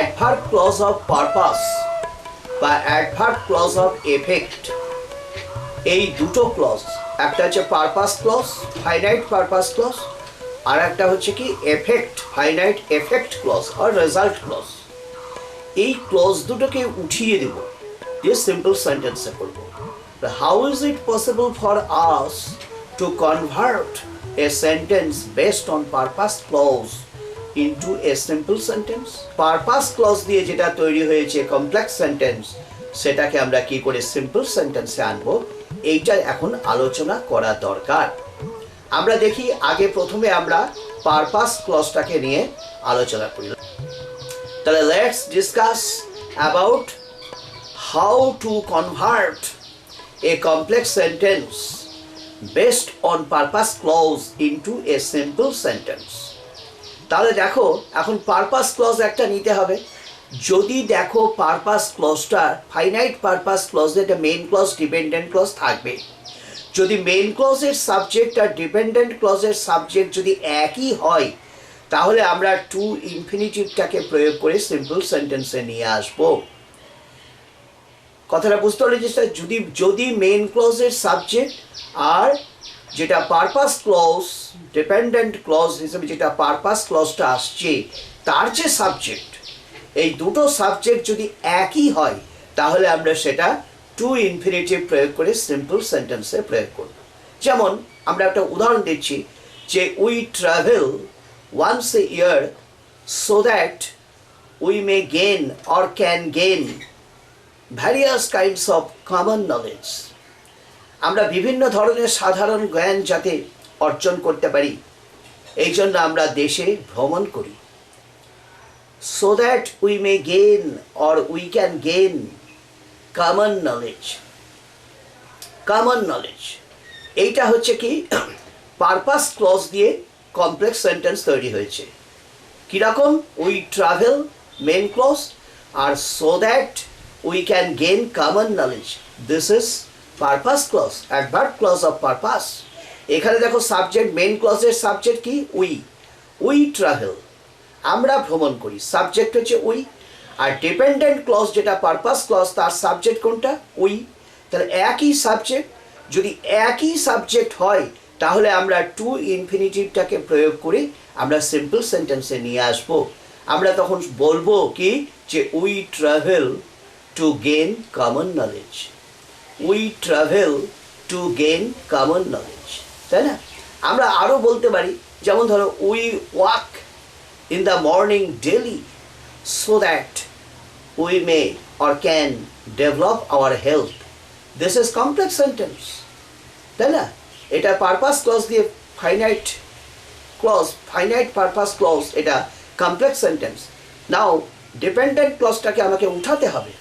Adverb clause of purpose বা adverb clause of effect, এই দুটো ক্লজ, একটা হচ্ছে purpose clause, finite purpose clause, আর একটা হচ্ছে কি এফেক্ট, ফাইনাইট এফেক্ট ক্লজ আর রেজাল্ট ক্লজ। এই ক্লজ দুটোকে উঠিয়ে দেব, দিয়ে সিম্পল সেন্টেন্সে করব। How is it possible for us to convert a sentence based on purpose clause into a simple sentence? Purpose clause দিয়ে যেটা তৈরি হয়েছে কমপ্লেক্স সেন্টেন্স, সেটাকে আমরা কি করে সিম্পল সেন্টেন্সে আনবো, এইটা এখন আলোচনা করা দরকার। আমরা দেখি আগে প্রথমে আমরা পারপাস ক্লজটাকে নিয়ে আলোচনা করি। তাহলে let's discuss about how to convert a complex sentence based on purpose clause into a simple sentence. তাহলে দেখো, এখন পারপাস ক্লজ একটা নিতে হবে। যদি দেখো পারপাস ক্লজটা ফাইনাইট পারপাস ক্লজে একটা মেইন ক্লজ ডিপেন্ডেন্ট ক্লজ থাকবে। যদি মেইন ক্লজের সাবজেক্ট আর ডিপেন্ডেন্ট ক্লজের সাবজেক্ট যদি একই হয়, তাহলে আমরা টু ইনফিনিটিভটাকে প্রয়োগ করে সিম্পল সেন্টেন্সে নিয়ে আসব। কথাটা বুঝতে পারলে যে যদি মেইন ক্লজের সাবজেক্ট আর যেটা পারপাস ক্লজ ডিপেন্ডেন্ট ক্লজ হিসেবে যেটা পারপাস ক্লজটা আসছে, তার যে সাবজেক্ট, এই দুটো সাবজেক্ট যদি একই হয়, তাহলে আমরা সেটা টু ইনফিনিটিভ প্রয়োগ করে সিম্পল সেন্টেন্সে প্রয়োগ করব। যেমন আমরা একটা উদাহরণ দিচ্ছি যে we travel once a year so that we may gain or can gain various kinds of common knowledge. আমরা বিভিন্ন ধরনের সাধারণ জ্ঞান যাতে অর্জন করতে পারি, এই জন্য আমরা দেশে ভ্রমণ করি। So that we may gain or we can gain common knowledge. Common knowledge এইটা হচ্ছে কি পারপাস ক্লজ দিয়ে কমপ্লেক্স সেন্টেন্স তৈরি হয়েছে। কীরকম? উই ট্রাভেল মেন ক্লজ, আর so that we can gain common knowledge, this is purpose clause, adverb clause of purpose. এখানে দেখো সাবজেক্ট, মেইন ক্লজের সাবজেক্ট কি? উই ট্রাভেল, আমরা ভ্রমণ করি, সাবজেক্ট হচ্ছে উই। আর ডিপেন্ডেন্ট ক্লজ যেটা পারপাস ক্লজ, তার সাবজেক্ট কোনটা? উই। তাহলে একই সাবজেক্ট, যদি একই সাবজেক্ট হয়, তাহলে আমরা টু ইনফিনিটিভটাকে প্রয়োগ করে আমরা সিম্পল সেন্টেন্সে নিয়ে আসব। আমরা তখন বলবো কি যে we travel to gain common knowledge, we travel to gain common knowledge, তাই না? আমরা আরও বলতে পারি, যেমন ধরো we walk in the morning daily so that we may or can develop our health. This is complex sentence, তাই না? এটা পারপাস ক্লজ দিয়ে finite clause, finite purpose clause, এটা কমপ্লেক্স সেন্টেন্স। নাও ডিপেন্ডেন্ট ক্লজটাকে আমাকে উঠাতে হবে।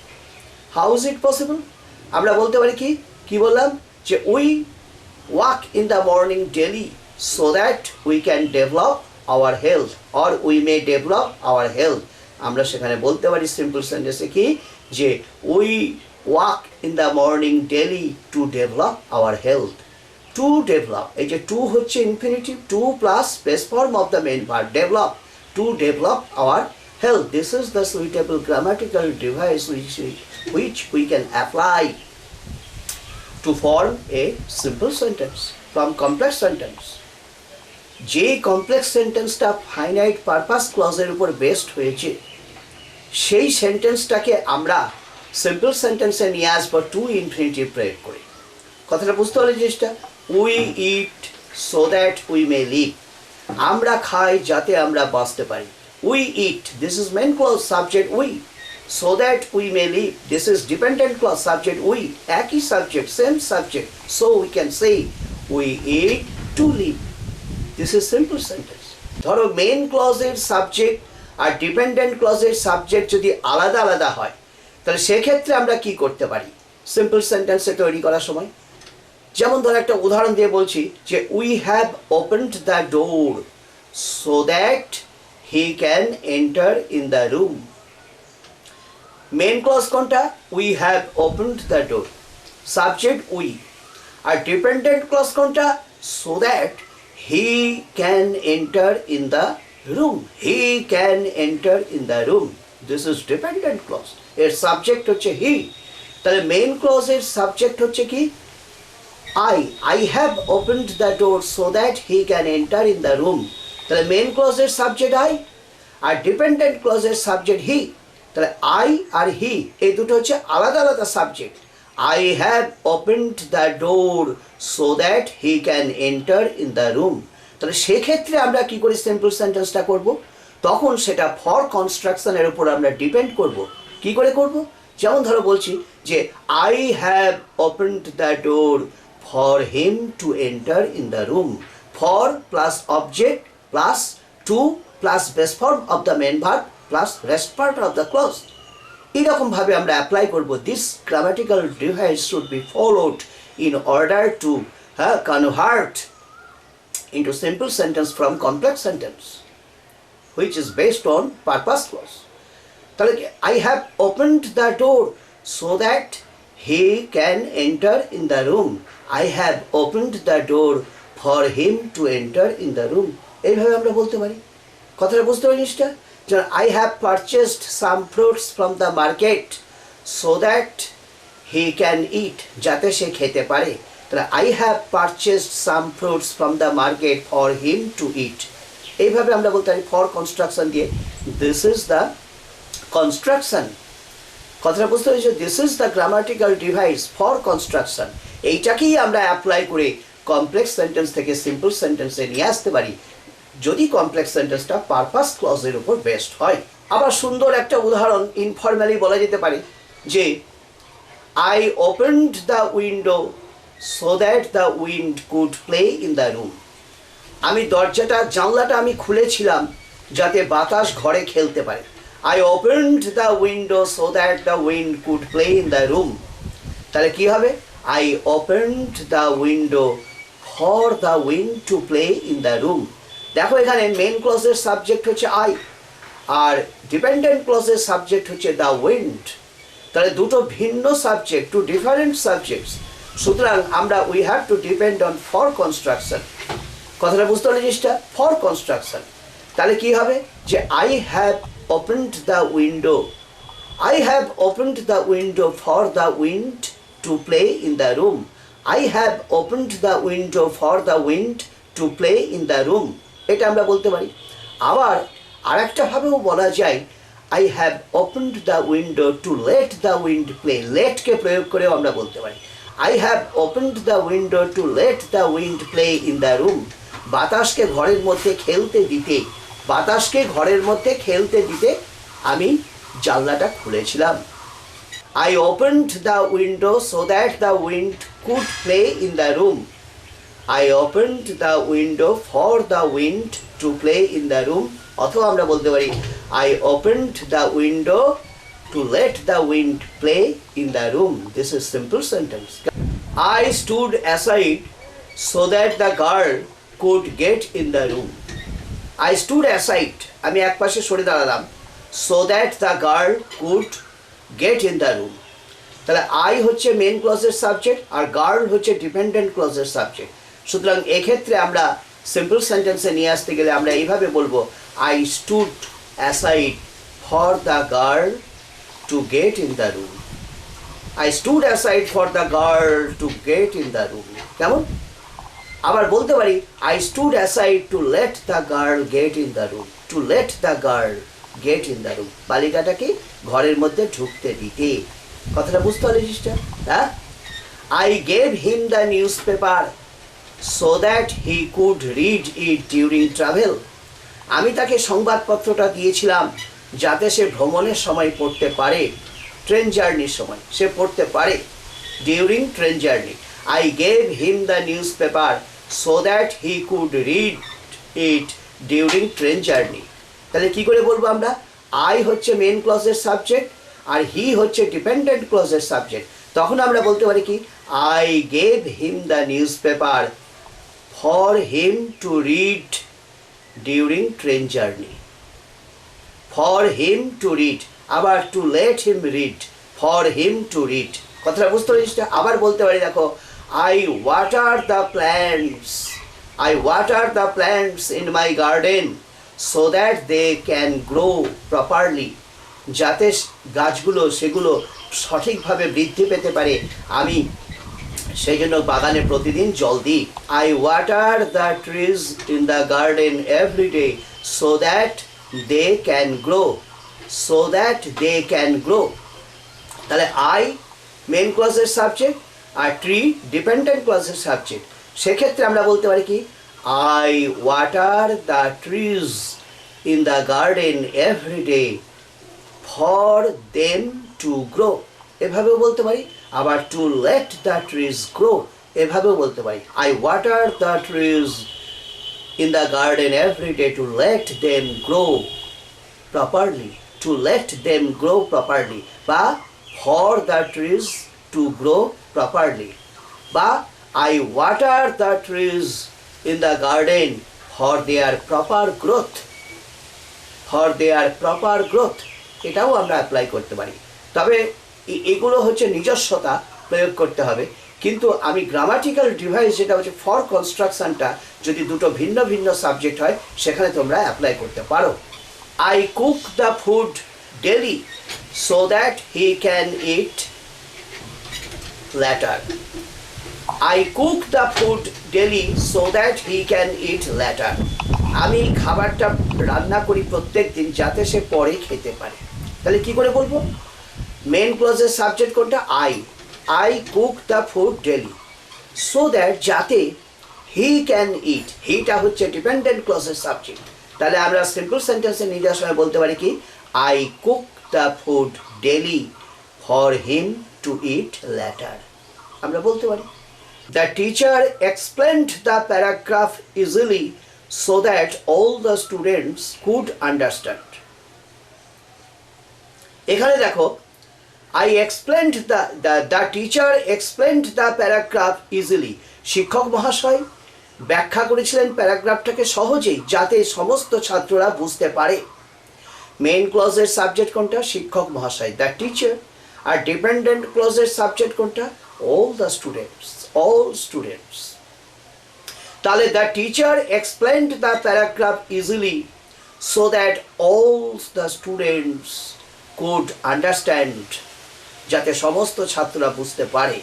How is it possible? আমরা বলতে পারি কি বললাম যে we walk in the morning daily so that we can develop our health or we may develop our health. আমরা সেখানে বলতে পারি সিম্পল সেন্টেন্সে কি যে we walk in the morning daily to develop our health. To develop, এই যে to হচ্ছে infinitive, to plus base form of the main verb develop, to develop our health. This is the suitable grammatical device which we can apply to form a simple sentence from complex sentence. যে complex সেন্টেন্সটা finite purpose ক্লজের উপর based হয়েছে, সেই সেন্টেন্সটাকে আমরা simple সেন্টেন্সে নিয়ে আসবো two infinitive প্রয়োগ করে। কথাটা বুঝতে পারলে জিনিসটা? We eat so that we may live, আমরা খাই যাতে আমরা বাঁচতে পারি। We eat, this is main clause, subject we. So that we may live, this is dependent clause, subject we. একই subject, same subject, so we can say we eat to live. This is simple sentence. ধরো main ক্লজের subject আর dependent ক্লজের subject যদি আলাদা আলাদা হয়, তাহলে সেক্ষেত্রে আমরা কি করতে পারি সিম্পল সেন্টেন্সে তৈরি করার সময়? যেমন ধরো একটা উদাহরণ দিয়ে বলছি যে we have opened the door so that he can enter in the room. Main clause কোনটা? We have opened the door, subject we. আর ডিপেন্ডেন্ট ক্লজ কোনটা? So that he can enter in the room, he can enter in the room. This is dependent clause, এর সাবজেক্ট হচ্ছে he. তাহলে main ক্লজের subject হচ্ছে কি? I have opened the door so that he can enter in the room. তাহলে main ক্লজের subject I আর ডিপেন্ডেন্ট ক্লজের সাবজেক্ট হি। তাহলে I আর হি এই দুটো হচ্ছে আলাদা আলাদা subject. I have opened the door so that he can enter in the room. তাহলে সেক্ষেত্রে আমরা কি করে সিম্পল সেন্টেন্সটা করব? তখন সেটা ফর কনস্ট্রাকশনের উপর আমরা ডিপেন্ড করব। কি করে করব? যেমন ধরো বলছি যে I have opened the door for him to enter in the room. For plus object plus to plus base form of the main verb plus rest part of the clause. এরকম ভাবে আমরা অ্যাপ্লাই করব। This grammatical device should be followed in order to convert into simple sentence from complex sentence, which is based on purpose clause. তাহলে I have opened the door so that he can enter in the room. I have opened the door for him to enter in the room. এইভাবে আমরা বলতে পারি। কথাটা বুঝতে পারি জিনিসটা? যেমন I have purchased some fruits from the market so that he can eat, যাতে সে খেতে পারে। তাহলে I have purchased some fruits from the market for him to eat. এইভাবে আমরা বলতে পারি ফর কনস্ট্রাকশন দিয়ে। This is the construction. কথাটা বুঝতে পেরেছো? This is the grammatical device for construction. এইটাকেই আমরা অ্যাপ্লাই করে কমপ্লেক্স সেন্টেন্স থেকে সিম্পল সেন্টেন্সে নিয়ে আসতে পারি, যদি কমপ্লেক্স সেন্টেন্সটা পারপাস ক্লজের উপর বেসড হয়। আবার সুন্দর একটা উদাহরণ ইনফরম্যালি বলা যেতে পারে যে I opened the window so that the wind could play in the room. আমি জানলাটা আমি খুলেছিলাম যাতে বাতাস ঘরে খেলতে পারে। I opened the window so that the wind could play in the room. তাহলে কি হবে? I opened the window for the wind to play in the room. দেখো এখানে মেইন ক্লজের সাবজেক্ট হচ্ছে I আর ডিপেন্ডেন্ট ক্লজের সাবজেক্ট হচ্ছে the wind. তাহলে দুটো ভিন্ন সাবজেক্ট, টু ডিফারেন্ট সাবজেক্টস। সুতরাং আমরা we have to depend on for construction. কথাটা বুঝতে পারলে জিনিসটা? For construction. তাহলে কি হবে? যে I have opened the window. I have opened the window for the wind to play in the room. I have opened the window for the wind to play in the room. এটা আমরা বলতে পারি। আবার আরেকটা ভাবেও বলা যায় I have opened the window to let the wind play. Let কে প্রয়োগ করেও আমরা বলতে পারি I have opened the window to let the wind play in the room. বাতাসকে ঘরের মধ্যে খেলতে দিতে, বাতাসকে ঘরের মধ্যে খেলতে দিতে আমি জানলাটা খুলেছিলাম। I opened the window so that the wind could play in the room. I opened the window for the wind to play in the room. অথবা আমরা বলতে পারি I opened the window to let the wind play in the room. This is simple sentence. I stood aside so that the girl could get in the room. I stood aside, আমি এক পাশে সরে দাঁড়ালাম, so that the girl could get in the room. তাহলে I হচ্ছে main ক্লজের subject আর girl হচ্ছে dependent ক্লজের সাবজেক্ট। সুতরাং এক্ষেত্রে আমরা সিম্পল সেন্টেন্সে নিয়ে আসতে গেলে আমরা এইভাবে বলবো I stood aside for the girl to get in the room. I stood aside for the girl to get in the room. কেমন? আবার বলতে পারি I stood aside to let the girl get in the room. To let the girl get in the room. বালিকাটাকে ঘরের মধ্যে ঢুকতে দিতে। কথাটা বুঝতে পারলে জিনিসটা? হ্যাঁ? I gave him the newspaper so that he could read it during travel. আমি তাকে সংবাদপত্রটা দিয়েছিলাম যাতে সে ভ্রমণের সময় পড়তে পারে, ট্রেন জার্নির সময় সে পড়তে পারে। During train journey I gave him the newspaper so that he could read it during train journey. তাহলে কি করে বলবো আমরা? I হচ্ছে মেইন ক্লজের সাবজেক্ট আর হি হচ্ছে ডিপেন্ডেন্ট ক্লজের সাবজেক্ট। তখন আমরা বলতে পারি কি I gave him the newspaper for him to read during train journey. For him to read, আবার to let him read, for him to read. কথাটা বুঝতে পারিস? আবার বলতে পারি দেখো I water the plants. I water the plants in my garden so that they can grow properly. যাতে গাছগুলো সেগুলো সঠিকভাবে বৃদ্ধি পেতে পারে, আমি সেই জন্য বাগানে প্রতিদিন জল দিই। I water the trees in the garden every day so that they can grow, so that they can grow. তাহলে আই মেন ক্লজের সাবজেক্ট আর ট্রি ডিপেন্ডেন্ট ক্লজের সাবজেক্ট। সেক্ষেত্রে আমরা বলতে পারি কি, I water the trees in the garden every day for them to grow, এভাবেও বলতে পারি। আবার to let the trees grow, এভাবেও বলতে পারি। I water the trees in the garden every day to let them grow properly, to let them grow properly, বা for the trees to grow properly, বা I water the trees in the garden for their proper growth, for their proper growth, এটাও আমরা apply করতে পারি। তবে এগুলো হচ্ছে নিজস্বতা প্রয়োগ করতে হবে। কিন্তু আমি গ্রামাটিক্যাল ডিভাইস যেটা হচ্ছে ফর কনস্ট্রাকশনটা যদি দুটো ভিন্ন ভিন্ন সাবজেক্ট হয় সেখানে তোমরা অ্যাপ্লাই করতে পারো। I cook the food daily so that he can eat later, I cook the food daily so that he can eat later. আমি খাবারটা রান্না করি প্রত্যেক দিন যাতে সে পরে খেতে পারে। তাহলে কি করে বলবো? মেন ক্লজের সাবজেক্ট কোনটা? I, I cook the food daily so that, যাতে হি ক্যান ইট, হিটা হচ্ছে ডিপেন্ডেন্ট ক্লজের সাবজেক্ট। তাহলে আমরা সিম্পল সেন্টেন্সে নিয়ে যাওয়ার সময় বলতে পারি কি, I cook the food daily for him to eat later, আমরা বলতে পারি। The teacher explained the paragraph easily so that all the students could understand. এখানে দেখো, I explained the teacher explained the paragraph easily. শিক্ষক মহাশয় ব্যাখ্যা করেছিলেন প্যারাগ্রাফটাকে সহজেই, যাতে সমস্ত ছাত্ররা বুঝতে পারে। মেইন ক্লজের সাবজেক্ট কোনটা? শিক্ষক মহাশয়, দ্য টিচার। আর ডিপেন্ডেন্ট ক্লজের সাবজেক্ট কোনটা? All the students, all students. তাহলে the teacher explained the paragraph easily so that all the students could understand, যাতে সমস্ত ছাত্ররা বুঝতে পারে।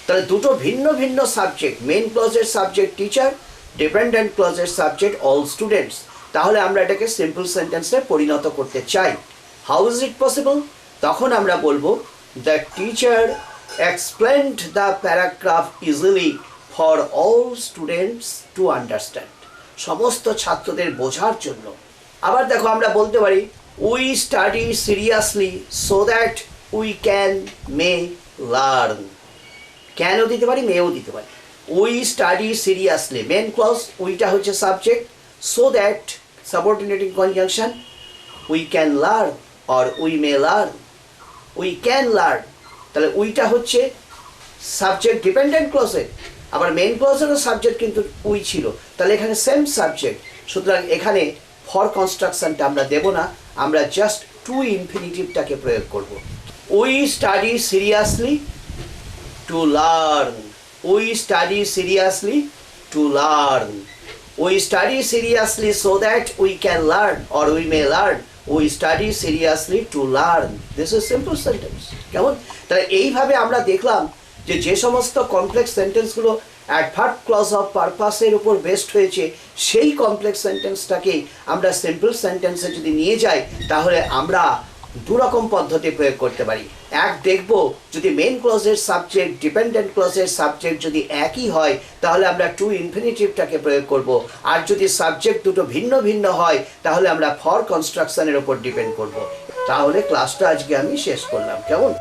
তাহলে দুটো ভিন্ন ভিন্ন সাবজেক্ট, মেইন ক্লজের সাবজেক্ট টিচার, ডিপেন্ডেন্ট ক্লজের সাবজেক্ট অল স্টুডেন্টস। তাহলে আমরা এটাকে সিম্পল সেন্টেন্সে পরিণত করতে চাই। How is it possible? তখন আমরা বলবো, the teacher explained the paragraph easily for all students to understand, সমস্ত ছাত্রদের বোঝার জন্য। আবার দেখো, আমরা বলতে পারি, we study seriously so that we can may learn. ক্যানও দিতে পারি, মেও দিতে পারি। We study seriously, main clause, উইটা হচ্ছে subject, so that subordinating conjunction, we can learn or we may learn, we can learn. তাহলে উইটা হচ্ছে সাবজেক্ট ডিপেন্ডেন্ট ক্লজে, আবার মেইন ক্লজেরও সাবজেক্ট কিন্তু উই ছিল, তাহলে এখানে সেম সাবজেক্ট। সুতরাং এখানে ফর কনস্ট্রাকশনটা আমরা দেব না, আমরা জাস্ট টু ইনফিনিটিভটাকে প্রয়োগ করব। We study seriously to learn, we study seriously to learn, we study seriously so that we can learn or we may learn, we study seriously to learn. This is simple sentence. কেমন? তাহলে এইভাবে আমরা দেখলাম যে সমস্ত complex সেন্টেন্সগুলো adverb clause of পারপাসের উপর based হয়েছে, সেই কমপ্লেক্স সেন্টেন্সটাকেই আমরা সিম্পল সেন্টেন্সে যদি নিয়ে যাই, তাহলে আমরা দুরকম পদ্ধতি প্রয়োগ করতে পারি। এক, দেখব যদি মেইন ক্লজের সাবজেক্ট ডিপেন্ডেন্ট ক্লজের সাবজেক্ট যদি একই হয়, তাহলে আমরা টু ইনফিনিটিভটাকে প্রয়োগ করব। আর যদি সাবজেক্ট দুটো ভিন্ন ভিন্ন হয়, তাহলে আমরা ফর কনস্ট্রাকশনের উপর ডিপেন্ড করব। তাহলে ক্লাসটা আজকে আমি শেষ করলাম। কেমন?